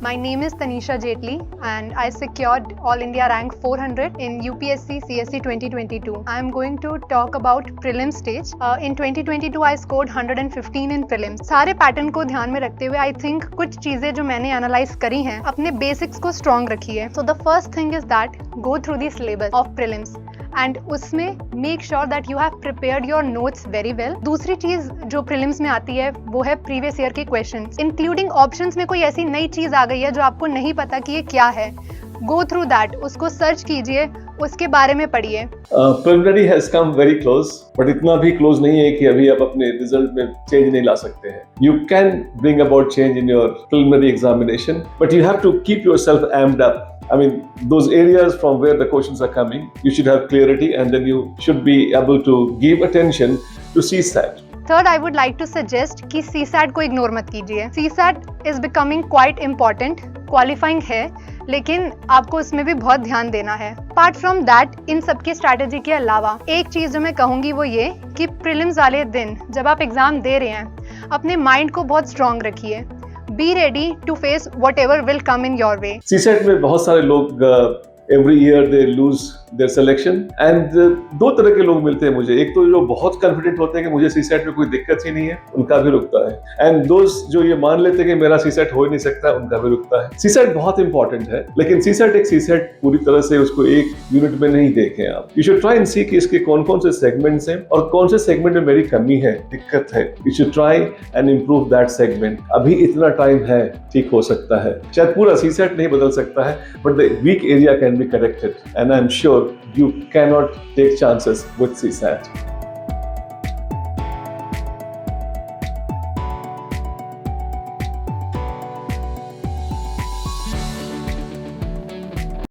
My name is Tanisha Jetli and I secured All India rank 400 in UPSC CSE 2022. I am going to talk about prelim stage. In 2022 I scored 115 in prelims. सारे pattern को ध्यान में रखते हुए I think कुछ चीजें जो मैंने एनालाइज करी हैं अपने बेसिक्स को स्ट्रॉन्ग रखी है. So the first thing is that go through the syllabus of prelims. And उसमें make sure that you have prepared your notes very well. दूसरी चीज जो प्रीलिम्स में आती है वो है प्रीवियस ईयर के क्वेश्चंस, इंक्लूडिंग ऑप्शंस में कोई ऐसी नई चीज आ गई है जो आपको नहीं पता कि ये क्या है. गो थ्रू दैट, उसको सर्च कीजिए, उसके बारे में पढ़िए. Preliminary has come very close, but इतना भी क्लोज नहीं है कि अभी आप अपने रिजल्ट में चेंज नहीं ला सकते हैं. You can bring about change in your preliminary examination, but you have to keep yourself aimed up. I mean, those areas from where the questions are coming, you should have clarity and then you should be able to give attention to CSAT. Third, I would like to suggest कि CSAT को ignore मत कीजिए. CSAT is becoming quite important, qualifying है, लेकिन आपको उसमें भी बहुत ध्यान देना है. Apart from that, इन सबके स्ट्रैटेजी के अलावा एक चीज जो मैं कहूंगी वो ये कि प्रीलिम्स वाले दिन जब आप एग्जाम दे रहे हैं अपने माइंड को बहुत स्ट्रांग रखिए. Be ready to face whatever will come in your way. CSAT में बहुत सारे लोग every year they lose their selection and दो तरह के लोग मिलते हैं मुझे. एक तो जो बहुत कॉन्फिडेंट होते हैं कि मुझे CSAT में कोई दिक्कत ही नहीं है, उनका भी रुकता है. एंड दोस्त जो ये मान लेते हैं कि मेरा CSAT हो ही नहीं सकता, उनका भी रुकता है. CSAT बहुत इंपॉर्टेंट है, लेकिन CSAT एक CSAT पूरी तरह से उसको एक यूनिट में नहीं देखें आप. यू शुड ट्राई एंड सी कि इसके कौन कौन से सेगमेंट्स हैं और कौन से सेगमेंट में मेरी कमी है, दिक्कत है. You should try and improve that segment. अभी इतना टाइम है, ठीक हो सकता है. शायद पूरा CSAT नहीं बदल सकता है, but the weak area can be corrected, and I'm sure you cannot take chances with CSAT.